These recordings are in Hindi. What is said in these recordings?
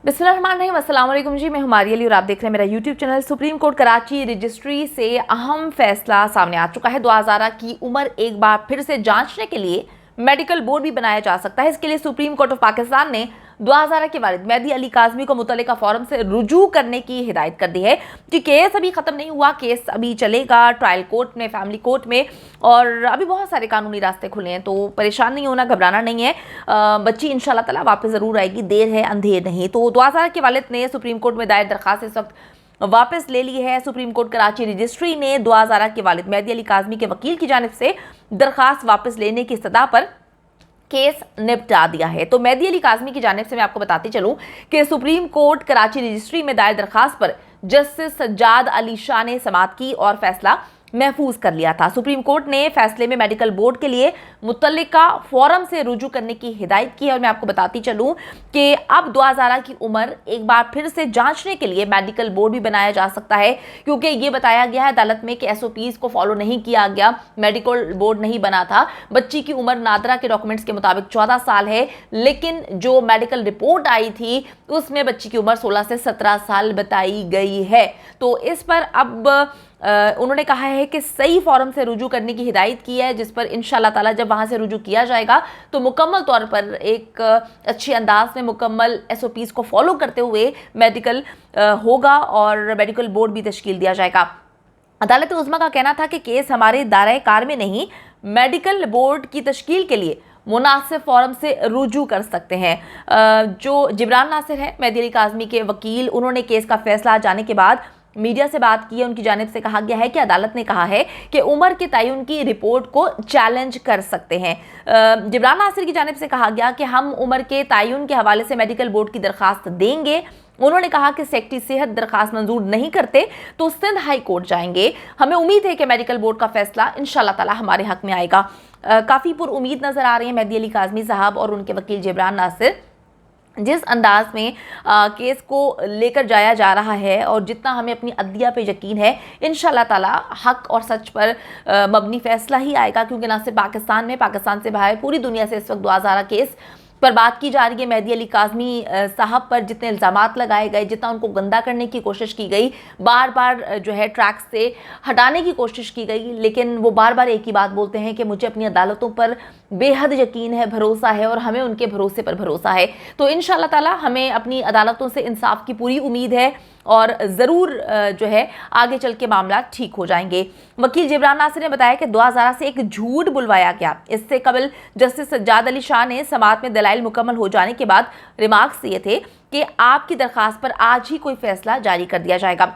बिस्मिल्लाहिर्रहमानिर्रहीम, अस्सलाम वालेकुम जी। मैं हुमारी अली और आप देख रहे हैं मेरा YouTube channel. Supreme court Karachi registry से अहम फैसला सामने आ चुका है। 2011 की उम्र एक बार फिर से जांचने के लिए मेडिकल बोर्ड भी बनाया जा सकता है। इसके लिए सुप्रीम कोर्ट ऑफ पाकिस्तान ने 2011 के वालिद मेहदी अली काज़मी को मुतल्लिका फोरम से रुजू करने की हिदायत कर दी है कि केस अभी खत्म नहीं हुआ, केस अभी चलेगा ट्रायल कोर्ट में, फैमिली कोर्ट में, और अभी बहुत सारे कानूनी रास्ते खुले हैं। तो परेशान नहीं होना, घबराना नहीं है। बच्ची इंशाल्लाह ताला वापस ज़रूर आएगी, देर है अंधेर नहीं। तो 2011 के वालिद ने सुप्रीम कोर्ट में दायर दरखास्त इस वक्त वापस ले ली है। सुप्रीम कोर्ट कराची रजिस्ट्री ने 2011 के वालिद मेहदी अली काज़मी के वकील की जानिब से दरखास्त वापस लेने की सतह पर केस निपटा दिया है। तो मेहदी अली काज़मी की जानिब से मैं आपको बताती चलूं कि सुप्रीम कोर्ट कराची रजिस्ट्री में दायर दरखास्त पर जस्टिस सज्जाद अली शाह ने समाअत की और फैसला महफूज कर लिया था। सुप्रीम कोर्ट ने फैसले में मेडिकल बोर्ड के लिए मुतल्लिका फोरम से रुजू करने की हिदायत की है। और मैं आपको बताती चलूं कि अब 2011 की उम्र एक बार फिर से जांचने के लिए मेडिकल बोर्ड भी बनाया जा सकता है, क्योंकि ये बताया गया है अदालत में कि एसओपीज को फॉलो नहीं किया गया, मेडिकल बोर्ड नहीं बना था। बच्ची की उम्र नादरा के डॉक्यूमेंट्स के मुताबिक 14 साल है, लेकिन जो मेडिकल रिपोर्ट आई थी उसमें बच्ची की उम्र 16 से 17 साल बताई गई है। तो इस पर अब उन्होंने कहा है कि सही फॉरम से रुजू करने की हिदायत की है, जिस पर इंशाल्लाह ताला जब वहाँ से रुजू किया जाएगा तो मुकम्मल तौर पर एक अच्छे अंदाज में मुकम्मल एसओपीज़ को फॉलो करते हुए मेडिकल होगा और मेडिकल बोर्ड भी तश्कील दिया जाएगा। अदालत उज़्मा का कहना था कि केस हमारे दायरे कार में नहीं, मेडिकल बोर्ड की तश्कील के लिए मुनासिब फॉरम से रुजू कर सकते हैं। जो जिब्रान नासिर है मेहदी अली काज़मी के वकील, उन्होंने केस का फैसला आ जाने के बाद मीडिया से बात की है। उनकी जानिब से कहा गया है कि अदालत ने कहा है कि उम्र के तयन की रिपोर्ट को चैलेंज कर सकते हैं। जिब्रान नासिर की जानिब से कहा गया कि हम उम्र के तयन के हवाले से मेडिकल बोर्ड की दरखास्त देंगे। उन्होंने कहा कि सेक्रेटरी सेहत दरखास्त मंजूर नहीं करते तो सिंध हाई कोर्ट जाएंगे। हमें उम्मीद है कि मेडिकल बोर्ड का फैसला इंशाल्लाह ताला हमारे हक में आएगा। काफ़ी पुरुमीद नज़र आ रहे हैं मेहदी अली काज़मी साहब और उनके वकील जिब्रान नासिर। जिस अंदाज में केस को लेकर जाया जा रहा है और जितना हमें अपनी अदलिया पे यकीन है, इंशाल्लाह ताला हक और सच पर मबनी फैसला ही आएगा, क्योंकि ना सिर्फ पाकिस्तान में, पाकिस्तान से बाहर पूरी दुनिया से इस वक्त 2011 केस पर बात की जा रही है। मेहदी अली काज़मी साहब पर जितने इल्ज़ामात लगाए गए, जितना उनको गंदा करने की कोशिश की गई, बार बार जो है ट्रैक से हटाने की कोशिश की गई, लेकिन वो बार बार एक ही बात बोलते हैं कि मुझे अपनी अदालतों पर बेहद यकीन है, भरोसा है और हमें उनके भरोसे पर भरोसा है। तो इंशाल्लाह ताला हमें अपनी अदालतों से इंसाफ की पूरी उम्मीद है और ज़रूर जो है आगे चल के मामला ठीक हो जाएंगे। वकील जिब्रान नासिर ने बताया कि 2011 से एक झूठ बुलवाया गया। इससे कबल जस्टिस सज्जाद अली शाह ने समाअत में दलाइल मुकम्मल हो जाने के बाद रिमार्क्स दिए थे कि आपकी दरखास्त पर आज ही कोई फैसला जारी कर दिया जाएगा।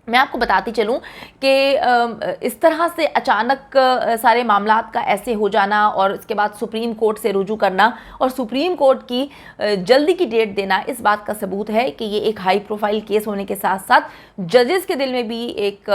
मैं आपको बताती चलूं कि इस तरह से अचानक सारे मामलात का ऐसे हो जाना और इसके बाद सुप्रीम कोर्ट से रुजू करना और सुप्रीम कोर्ट की जल्दी की डेट देना, इस बात का सबूत है कि ये एक हाई प्रोफाइल केस होने के साथ साथ जजेस के दिल में भी एक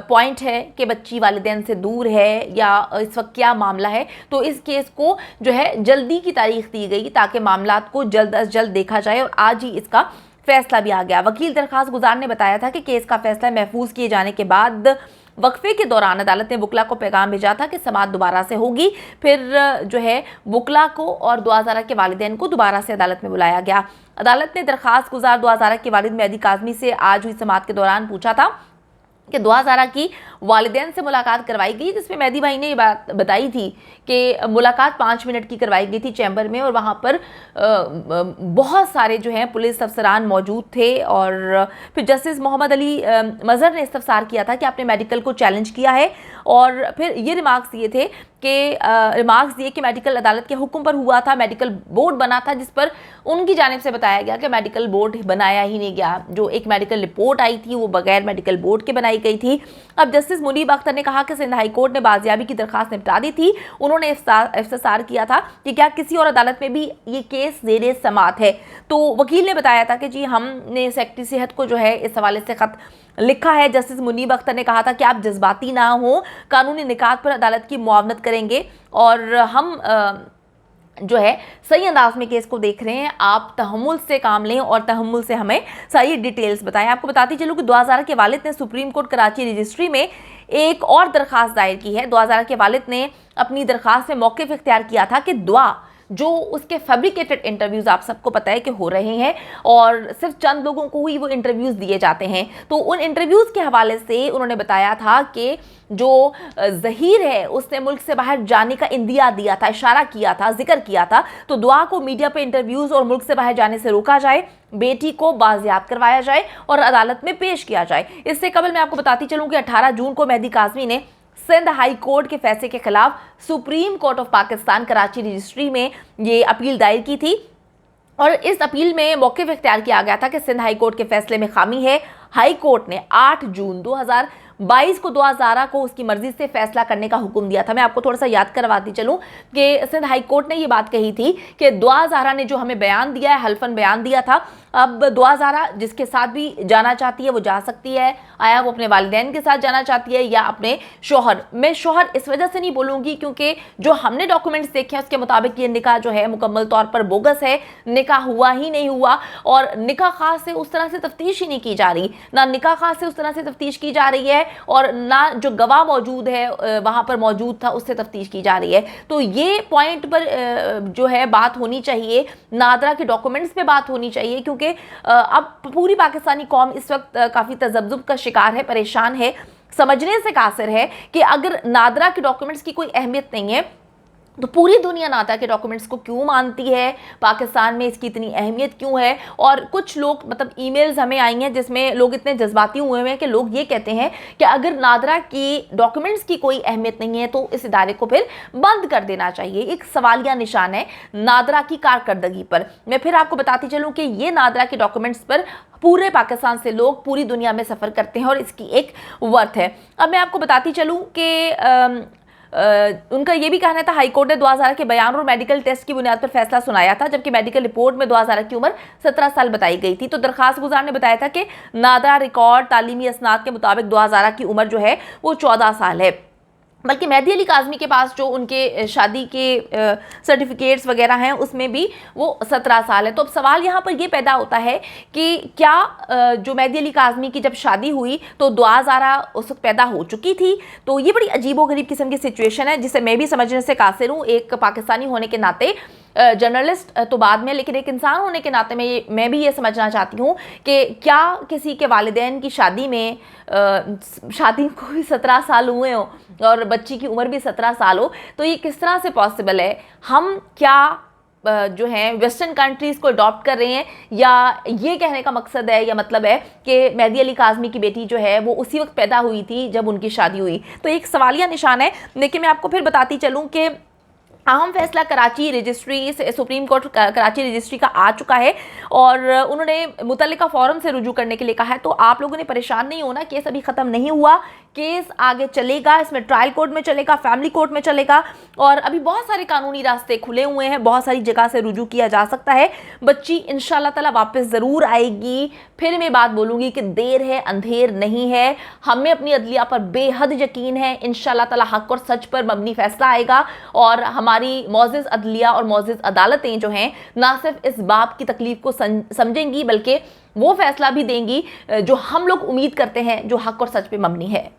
पॉइंट है कि बच्ची वालिदैन से दूर है या इस वक्त क्या मामला है। तो इस केस को जो है जल्दी की तारीख दी गई ताकि मामलात को जल्द अज जल्द देखा जाए और आज ही इसका फैसला भी आ गया। वकील दरखास्त गुजार ने बताया था कि केस का फैसला महफूज किए जाने के बाद वक्फे के दौरान अदालत ने वकला को पैगाम भेजा था कि समाअत दोबारा से होगी। फिर जो है वकला को और 2011 के वालिदैन को दोबारा से अदालत में बुलाया गया। अदालत ने दरखास्त गुजार 2011 के वालिद मेहदी काज़मी से आज हुई समाअत के दौरान पूछा था कि 2011 की वालिदैन से मुलाकात करवाई गई, जिसमें मेहदी भाई ने ये बात बताई थी कि मुलाकात 5 मिनट की करवाई गई थी चैम्बर में और वहाँ पर बहुत सारे जो हैं पुलिस अफसरान मौजूद थे। और फिर जस्टिस मोहम्मद अली मज़हर ने इस्तफसार किया था कि आपने मेडिकल को चैलेंज किया है और फिर ये रिमार्क्स दिए थे कि मेडिकल अदालत के हुक्म पर हुआ था, मेडिकल बोर्ड बना था, जिस पर उनकी जानिब से बताया गया कि मेडिकल बोर्ड बनाया ही नहीं गया। जो एक मेडिकल रिपोर्ट आई थी वो बगैर मेडिकल बोर्ड के बनाई गई थी। अब जस्टिस मुनीब अख्तर ने कहा कि सिंध हाई कोर्ट ने बाजियाबी की दरखास्त निपटा दी थी। उन्होंने इफ्तिसार किया था कि क्या किसी और अदालत में भी ये केस ज़ेरे समाअत है। तो वकील ने बताया था कि जी हमने सेक्रेटरी सेहत को जो है इस हवाले से ख़त लिखा है। जस्टिस मुनीब अख्तर ने कहा था कि आप जज्बाती ना हो, कानूनी निकात पर अदालत की मुआवनत करेंगे और हम जो है सही अंदाज में केस को देख रहे हैं। आप तहम्मुल से काम लें और तहम्मुल से हमें सारी डिटेल्स बताएं। आपको बताती चलूँ कि 2011 के वालिद ने सुप्रीम कोर्ट कराची रजिस्ट्री में एक और दरखास्त दायर की है। 2011 के वालिद ने अपनी दरखास्त में मौक़िफ़ इख्तियार किया था कि दुआ जो उसके फैब्रिकेटेड इंटरव्यूज आप सबको पता है कि हो रहे हैं और सिर्फ चंद लोगों को ही वो इंटरव्यूज दिए जाते हैं। तो उन इंटरव्यूज के हवाले से उन्होंने बताया था कि जो ज़हीर है उसने मुल्क से बाहर जाने का इंदिया दिया था, इशारा किया था, जिक्र किया था। तो दुआ को मीडिया पे इंटरव्यूज और मुल्क से बाहर जाने से रोका जाए, बेटी को बाजियाब करवाया जाए और अदालत में पेश किया जाए। इससे कबल मैं आपको बताती चलूं कि 18 जून को मेहदी काज़मी ने सिंध हाई कोर्ट के फैसले के खिलाफ supreme court of Pakistan Karachi registry में ये अपील दायर की थी और इस अपील में मौक़िफ़ इख्तियार किया गया था कि सिंध हाई कोर्ट के फैसले में खामी है। हाई कोर्ट ने 8 जून 2022 को दुआ ज़ारा को उसकी मर्जी से फैसला करने का हुक्म दिया था। मैं आपको थोड़ा सा याद करवाती चलूं कि सिंध हाई कोर्ट ने ये बात कही थी कि दुआ ज़ारा ने जो हमें बयान दिया है, हल्फन बयान दिया था, अब दुआ ज़ारा जिसके साथ भी जाना चाहती है वो जा सकती है। आया वो अपने वालिदैन के साथ जाना चाहती है या अपने शोहर। मैं शोहर इस वजह से नहीं बोलूँगी क्योंकि जो हमने डॉक्यूमेंट्स देखे हैं उसके मुताबिक ये निकाह जो है मुकम्मल तौर पर बोगस है, निकाह हुआ ही नहीं हुआ और निकाह खास से उस तरह से तफ्तीश ही नहीं की जा रही, ना निकाह खास से उस तरह से तफ्तीश की जा रही है और ना जो गवाह मौजूद है वहाँ पर मौजूद था उससे तफ्तीश की जा रही है। तो ये पॉइंट पर जो है बात होनी चाहिए, नादरा के डॉक्यूमेंट्स पे बात होनी चाहिए क्योंकि अब पूरी पाकिस्तानी कौम इस वक्त काफ़ी तज़ब्ज़ुब का शिकार है, परेशान है, समझने से कासिर है कि अगर नादरा के डॉक्यूमेंट्स की कोई अहमियत नहीं है तो पूरी दुनिया नादरा के डॉक्यूमेंट्स को क्यों मानती है, पाकिस्तान में इसकी इतनी अहमियत क्यों है। और कुछ लोग मतलब ईमेल्स हमें आई हैं जिसमें लोग इतने जज्बाती हुए हैं कि लोग ये कहते हैं कि अगर नादरा की डॉक्यूमेंट्स की कोई अहमियत नहीं है तो इस इदारे को फिर बंद कर देना चाहिए। एक सवालिया निशान है नादरा की कारकर्दगी पर। मैं फिर आपको बताती चलूँ कि ये नादरा के डॉक्यूमेंट्स पर पूरे पाकिस्तान से लोग पूरी दुनिया में सफ़र करते हैं और इसकी एक वर्थ है। अब मैं आपको बताती चलूँ कि उनका ये भी कहना था हाई कोर्ट ने दुआ ज़ारा के बयान और मेडिकल टेस्ट की बुनियाद पर फैसला सुनाया था, जबकि मेडिकल रिपोर्ट में दुआ ज़ारा की उम्र 17 साल बताई गई थी। तो दरखास्त गुजार ने बताया था कि नादरा रिकॉर्ड तालीमी असनाद के मुताबिक दुआ ज़ारा की उम्र जो है वो 14 साल है, बल्कि मेहदी अली काज़मी के पास जो उनके शादी के सर्टिफिकेट्स वगैरह हैं उसमें भी वो 17 साल है। तो अब सवाल यहाँ पर ये पैदा होता है कि क्या जो मेहदी अली काज़मी की जब शादी हुई तो दुआ ज़ारा उस वक्त पैदा हो चुकी थी। तो ये बड़ी अजीबोगरीब किस्म की सिचुएशन है जिसे मैं भी समझने से कासिर हूँ, एक पाकिस्तानी होने के नाते, जर्नलिस्ट तो बाद में, लेकिन एक इंसान होने के नाते मैं भी ये समझना चाहती हूँ कि क्या किसी के वालिदैन की शादी में शादी को भी 17 साल हुए हो और बच्ची की उम्र भी 17 साल हो, तो ये किस तरह से पॉसिबल है। हम क्या जो है वेस्टर्न कंट्रीज़ को अडॉप्ट कर रहे हैं या ये कहने का मकसद है या मतलब है कि मेहदी अली काज़मी की बेटी जो है वो उसी वक्त पैदा हुई थी जब उनकी शादी हुई। तो एक सवालिया निशान है। लेकिन मैं आपको फिर बताती चलूँ कि अहम फैसला कराची रजिस्ट्री से सुप्रीम कोर्ट कराची रजिस्ट्री का आ चुका है और उन्होंने मुतल्लिका फोरम से रुजू करने के लिए कहा है। तो आप लोगों ने परेशान नहीं होना, केस अभी ख़त्म नहीं हुआ, केस आगे चलेगा, इसमें ट्रायल कोर्ट में चलेगा, फैमिली कोर्ट में चलेगा और अभी बहुत सारे कानूनी रास्ते खुले हुए हैं, बहुत सारी जगह से रुजू किया जा सकता है। बच्ची इंशाल्लाह ताला वापस ज़रूर आएगी। फिर मैं बात बोलूँगी कि देर है अंधेर नहीं है, हमें अपनी अदलिया पर बेहद यकीन है। इंशाल्लाह ताला हक़ और सच पर मबनी फैसला आएगा और हमारी मौजिज़ अदलिया और मौजिज़ अदालतें जो हैं ना सिर्फ इस बाप की तकलीफ को समझेंगी बल्कि वो फैसला भी देंगी जो हम लोग उम्मीद करते हैं, जो हक़ और सच पे मबनी है।